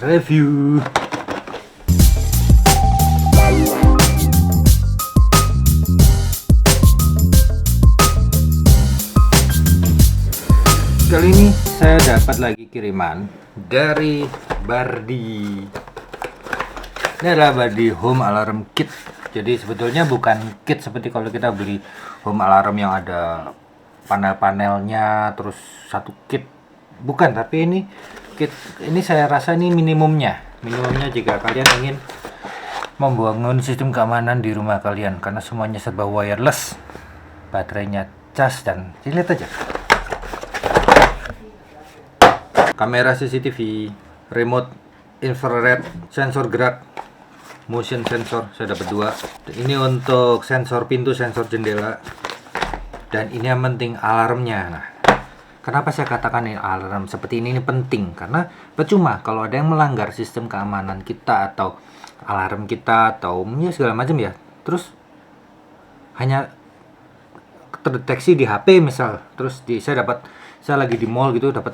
review. Kali ini saya dapat lagi kiriman dari Bardi. Ini adalah Bardi Home Alarm Kit. Jadi sebetulnya bukan kit seperti kalau kita beli home alarm yang ada panel-panelnya terus satu kit. Bukan, tapi ini kit. Ini saya rasa ini minimumnya jika kalian ingin membangun sistem keamanan di rumah kalian, karena semuanya serba wireless, baterainya cas, dan lihat aja. Kamera CCTV, remote infrared, sensor gerak, motion sensor, saya dapat 2. Ini untuk sensor pintu, sensor jendela, dan ini yang penting alarmnya. Nah, kenapa saya katakan ini alarm seperti ini penting? Karena percuma kalau ada yang melanggar sistem keamanan kita atau alarm kita atau ya segala macam ya, terus hanya terdeteksi di HP misal, terus saya lagi di mall gitu, dapat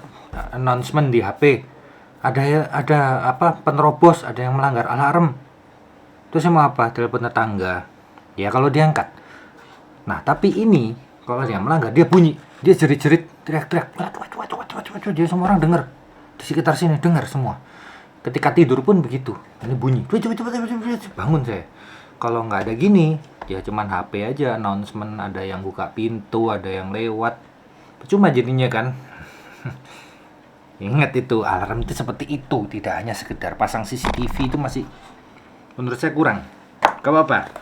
announcement di HP ada apa penerobos, ada yang melanggar alarm. Terus saya mau apa? Telepon tetangga. Ya kalau diangkat. Nah, tapi ini kalau dia melanggar, dia bunyi, dia jerit-jerit, teriak-teriak. Dia semua orang dengar. Di sekitar sini dengar semua. Ketika tidur pun begitu. Ini bunyi. Bangun saya. Kalau nggak ada gini, ya cuman HP aja, announcement, ada yang buka pintu, ada yang lewat. Percuma jadinya kan. Ingat itu, alarm itu seperti itu, tidak hanya sekedar pasang CCTV, itu masih menurut saya kurang. Gak apa-apa.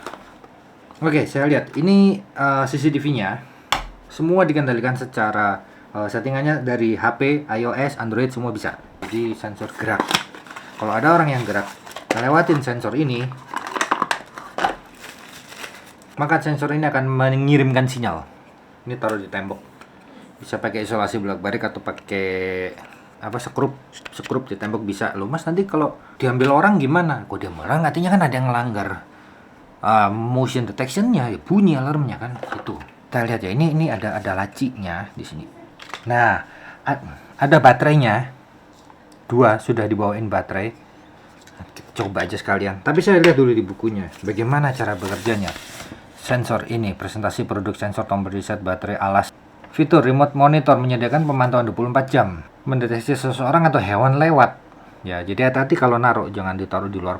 Oke, saya lihat ini CCTV-nya semua dikendalikan secara settingannya dari HP, iOS, Android, semua bisa. Jadi sensor gerak. Kalau ada orang yang gerak ngelewatin sensor ini, maka sensor ini akan mengirimkan sinyal. Ini taruh di tembok. Bisa pakai isolasi bolak-balik atau pakai apa sekrup di tembok bisa. Loh Mas, nanti kalau diambil orang gimana? Kok diambil orang, artinya kan ada yang melanggar motion detection-nya, ya bunyi alarmnya kan itu. Kita lihat ya, ini ada lacinya di sini. Nah, ada baterainya. 2 sudah dibawain baterai. Coba aja sekalian. Tapi saya lihat dulu di bukunya bagaimana cara bekerjanya. Sensor ini, presentasi produk sensor tombol reset baterai alas. Fitur remote monitor menyediakan pemantauan 24 jam, mendeteksi seseorang atau hewan lewat. Ya, jadi hati-hati kalau naruh, jangan ditaruh di luar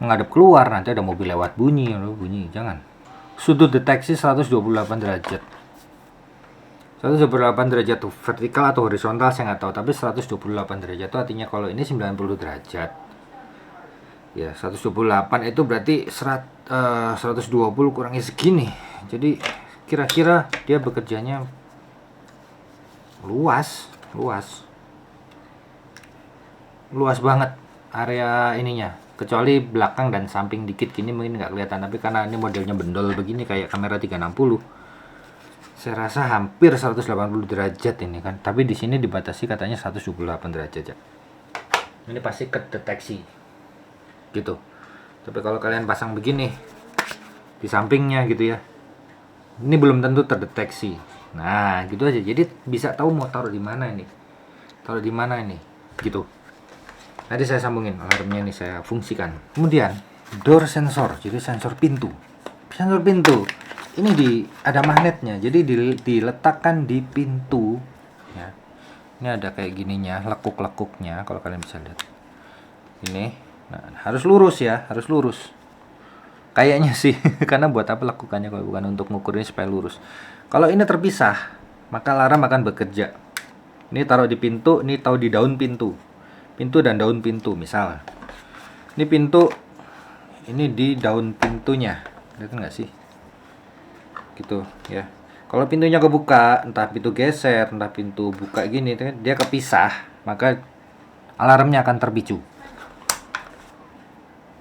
menghadap keluar, nanti ada mobil lewat bunyi, jangan. Sudut deteksi 128 derajat. 128 derajat tuh vertikal atau horizontal saya nggak tahu, tapi 128 derajat itu artinya kalau ini 90 derajat. Ya, 128 itu berarti 120 kurangi segini. Jadi kira-kira dia bekerjanya luas banget area ininya, kecuali belakang dan samping dikit gini mungkin nggak kelihatan, tapi karena ini modelnya bendol begini kayak kamera 360, saya rasa hampir 180 derajat ini kan, tapi di sini dibatasi katanya 128 derajat ya. Ini pasti kedeteksi gitu. Tapi kalau kalian pasang begini di sampingnya gitu ya, ini belum tentu terdeteksi. Nah, gitu aja. Jadi bisa tahu mau taruh di mana ini. Gitu. Tadi saya sambungin alarmnya ini, saya fungsikan. Kemudian door sensor, jadi sensor pintu. Sensor pintu. Ini ada magnetnya. Jadi diletakkan di pintu ya. Ini ada kayak gininya, lekuk-lekuknya kalau kalian bisa lihat. Ini. Nah, harus lurus ya, harus lurus. Kayaknya sih, karena buat apa lekukannya kalau bukan untuk ngukurnya supaya lurus. Kalau ini terpisah, maka alarm akan bekerja. Ini taruh di pintu, ini taruh di daun pintu. Pintu dan daun pintu, misal. Ini pintu, ini di daun pintunya. Lihat nggak sih? Gitu, ya. Kalau pintunya kebuka, entah pintu geser, entah pintu buka gini, dia kepisah, maka alarmnya akan terpicu.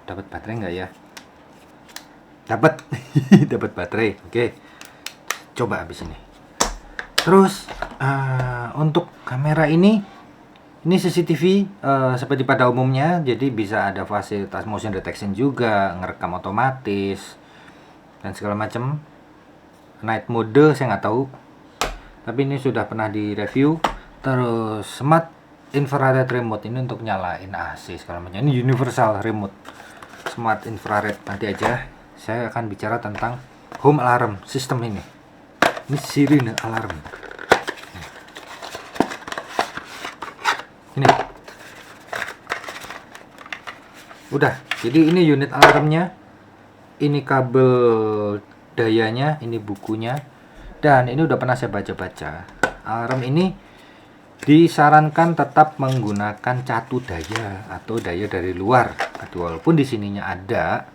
Dapat baterai nggak ya? Dapat baterai. Oke, coba habis ini. Terus untuk kamera ini CCTV seperti pada umumnya, jadi bisa ada fasilitas motion detection juga, ngerekam otomatis dan segala macam. Night mode saya nggak tahu, tapi ini sudah pernah direview. Terus smart infrared remote ini untuk nyalain AC segala macam. Ini universal remote smart infrared. Nanti aja saya akan bicara tentang home alarm system ini. Ini sirine alarm. Ini. Udah. Jadi ini unit alarmnya. Ini kabel dayanya, ini bukunya. Dan ini udah pernah saya baca-baca. Alarm ini disarankan tetap menggunakan catu daya atau daya dari luar. Walaupun di sininya ada,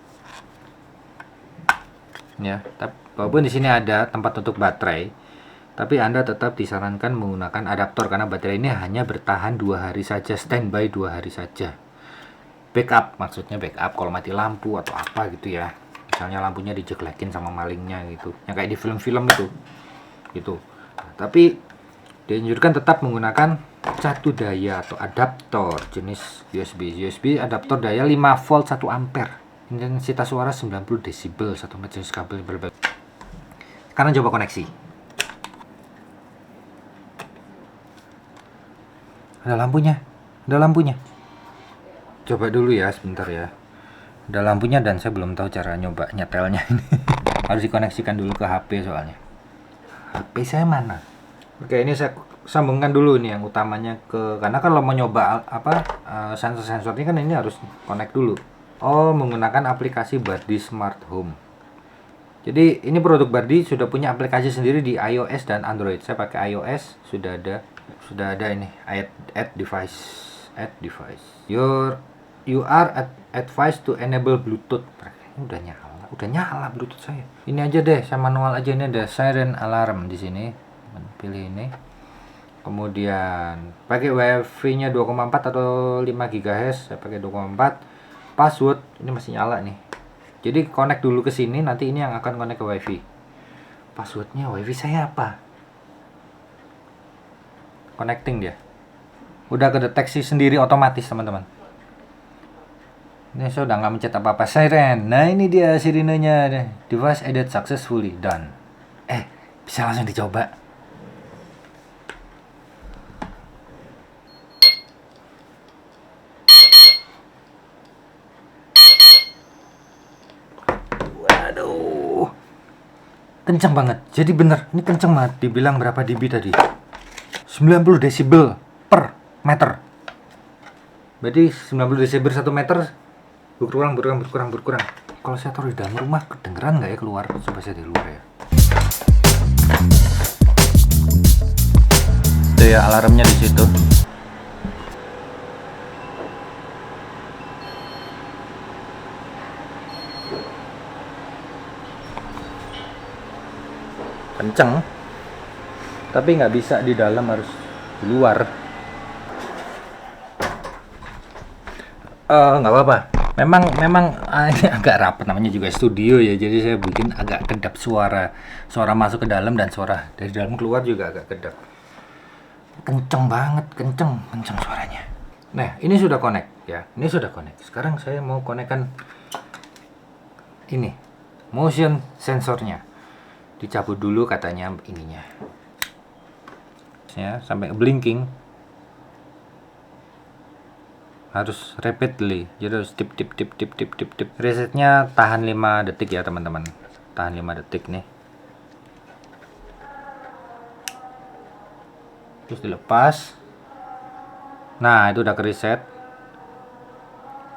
ya, walaupun di sini ada tempat untuk baterai, tapi Anda tetap disarankan menggunakan adaptor karena baterai ini hanya bertahan 2 hari saja, standby 2 hari saja. Backup, maksudnya backup kalau mati lampu atau apa gitu ya. Misalnya lampunya dijelekin sama malingnya gitu, yang kayak di film-film itu, gitu. Nah, tapi dianjurkan tetap menggunakan catu daya atau adaptor jenis USB adaptor daya 5 volt 1 ampere, intensitas suara 90 desibel, 1 meter jenis kabel berbeda. Sekarang coba koneksi. Ada lampunya. Coba dulu ya sebentar ya. Ada lampunya dan saya belum tahu cara nyoba nyetelnya ini. Harus dikoneksikan dulu ke HP soalnya. HP saya mana? Oke, ini saya sambungkan dulu nih yang utamanya karena kalau mau nyoba sensor-sensor ini kan ini harus connect dulu. Oh, menggunakan aplikasi Bardi Smart Home. Jadi ini produk Bardi sudah punya aplikasi sendiri di iOS dan Android. Saya pakai iOS, sudah ada ini add device. You are advised to enable Bluetooth. Udah nyala Bluetooth saya. Ini aja deh, saya manual aja. Ini ada siren alarm di sini. Pilih ini. Kemudian pakai WiFi-nya 2,4 atau 5 GHz. Saya pakai 2,4. Password ini masih nyala nih. Jadi connect dulu ke sini, nanti ini yang akan connect ke WiFi. Passwordnya WiFi saya apa? Connecting dia. Udah kedeteksi sendiri otomatis, teman-teman. Ini saya udah nggak mencet apa-apa. Siren. Nah, ini dia sirinenya. Device added successfully done. Bisa langsung dicoba. Waduh. Kenceng banget. Jadi bener, ini kenceng banget. Dibilang berapa dB tadi? 90 desibel per meter. Berarti 90 desibel 1 meter berkurang. Kalau saya taruh di dalam rumah kedengeran nggak ya keluar? Coba saya di luar ya. Daya alarmnya di situ. Kenceng. Tapi nggak bisa di dalam, harus di luar. Nggak apa-apa. Memang ini agak rapat, namanya juga studio ya, jadi saya bikin agak kedap suara masuk ke dalam dan suara dari dalam keluar juga agak kedap. Kenceng banget, kenceng suaranya. Nah, ini sudah connect ya, Sekarang saya mau konekkan ini motion sensornya. Dicabut dulu katanya ininya ya, sampai blinking. Harus rapidly, jadi harus tip. Resetnya tahan 5 detik ya teman-teman, tahan 5 detik nih. Terus dilepas. Nah, itu udah kereset,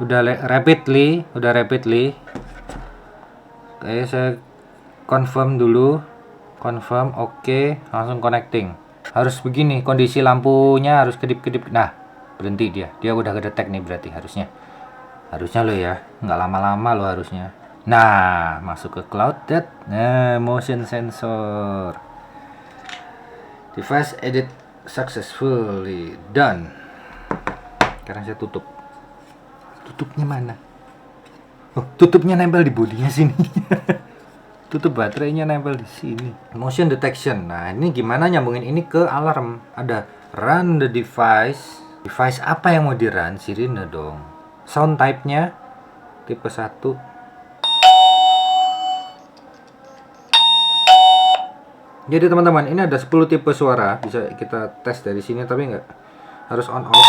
udah rapidly. Oke, saya confirm dulu, oke, langsung connecting. Harus begini, kondisi lampunya harus kedip-kedip. Nah, berhenti dia udah kedetek nih, berarti harusnya lo ya, nggak lama-lama lo harusnya. Nah, masuk ke cloud that. Nah, motion sensor device edit successfully done. Sekarang saya tutupnya mana? Tutupnya nempel di bodinya sini. Tutup baterainya nempel di sini. Motion detection. Nah, ini gimana nyambungin ini ke alarm? Ada run the device. Device apa yang mau di run? Sirine dong. Sound type-nya tipe 1. Jadi teman-teman, ini ada 10 tipe suara. Bisa kita tes dari sini, tapi harus on off.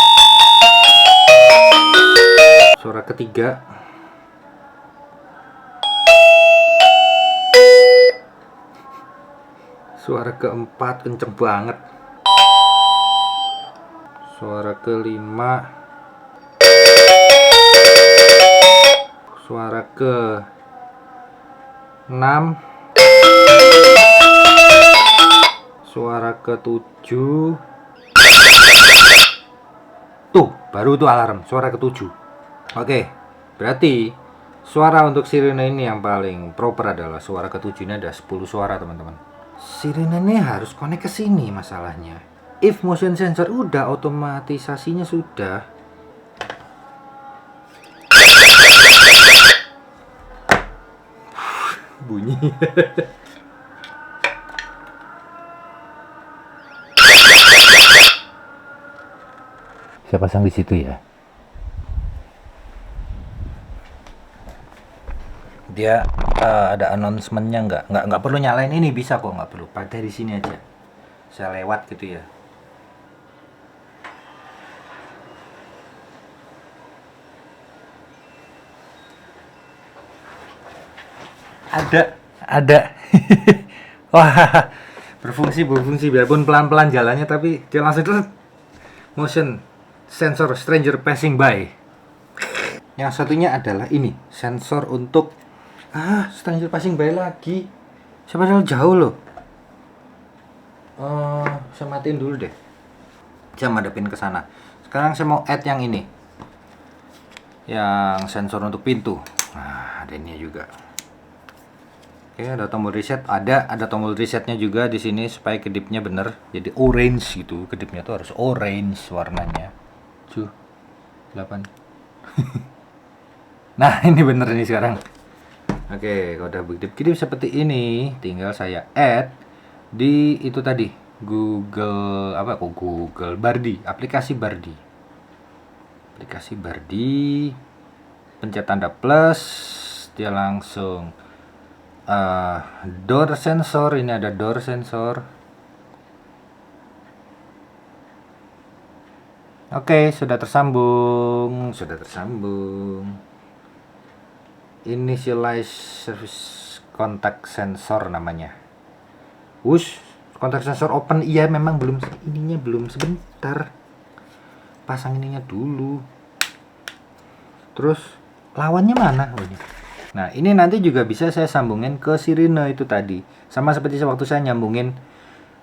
Suara ketiga. Suara keempat kenceng banget. Suara kelima. Suara ke 6. Suara ke 7. Tuh, baru tuh alarm, suara ke 7. Oke, berarti suara untuk sirene ini yang paling proper adalah suara ke 7. Ini ada 10 suara, teman-teman. Sirene ini harus connect ke sini masalahnya. If motion sensor udah, otomatisasinya sudah. Bunyi. Saya pasang di situ ya. Dia ada announcement-nya nggak perlu nyalain ini, bisa kok, nggak perlu. Pakai di sini aja. Saya lewat gitu ya. Ada. Wah, berfungsi biarpun pelan-pelan jalannya, tapi dia langsung tuh motion sensor stranger passing by. Yang satunya adalah ini, sensor untuk stranger passing by lagi. Padahal jauh loh. Saya matiin dulu deh. Saya madepin ke sana. Sekarang saya mau add yang ini. Yang sensor untuk pintu. Nah, ada ini juga. Oke, ada tombol reset, ada tombol resetnya juga di sini supaya kedipnya bener, jadi orange gitu. Kedipnya tuh harus orange warnanya. 8. Nah, ini bener ini sekarang. Oke, kalau udah kedip seperti ini, tinggal saya add di itu tadi, Google Bardi, aplikasi Bardi. Pencet tanda plus, dia langsung door sensor. Ini ada door sensor. Oke, sudah tersambung. Initialize service contact sensor namanya. Contact sensor open. Iya, memang belum, ininya belum, sebentar. Pasang ininya dulu. Terus lawannya mana? Oh, ini. Nah, ini nanti juga bisa saya sambungin ke sirine itu tadi. Sama seperti waktu saya nyambungin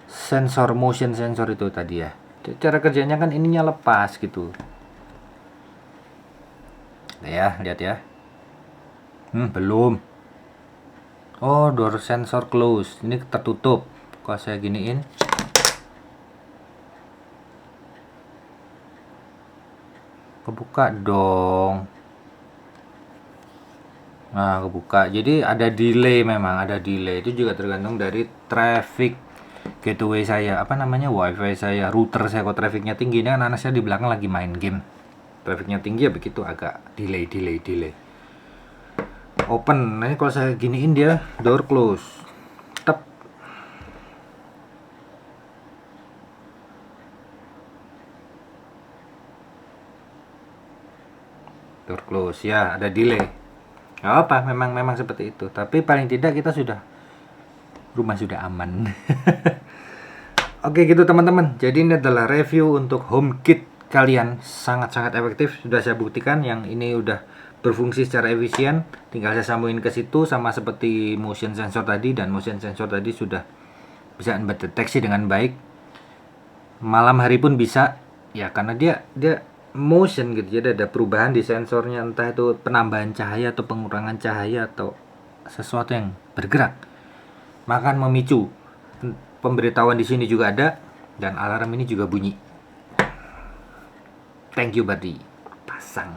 sensor motion sensor itu tadi ya. Cara kerjanya kan ininya lepas gitu. Nah ya, lihat ya. Belum. Oh, door sensor close. Ini tertutup. Kalau saya giniin. Kebuka dong. Nah, kebuka. Jadi ada delay, memang ada delay. Itu juga tergantung dari traffic gateway saya, wifi saya, router saya. Kalau trafficnya tinggi, ini kan anak saya di belakang lagi main game. Trafficnya tinggi ya begitu, agak delay. Open. Nah, ini kalau saya giniin dia door close. Tep. Door close ya, ada delay. Gak apa, memang seperti itu. Tapi paling tidak kita rumah sudah aman. Oke gitu teman-teman. Jadi ini adalah review untuk HomeKit kalian, sangat-sangat efektif. Sudah saya buktikan, yang ini udah berfungsi secara efisien. Tinggal saya sambungin ke situ, sama seperti motion sensor tadi. Dan motion sensor tadi sudah bisa berdeteksi dengan baik. Malam hari pun bisa. Ya karena dia motion gitu, jadi ada perubahan di sensornya, entah itu penambahan cahaya atau pengurangan cahaya atau sesuatu yang bergerak, maka memicu. Pemberitahuan di sini juga ada, dan alarm ini juga bunyi. Thank you Bardi. Pasang.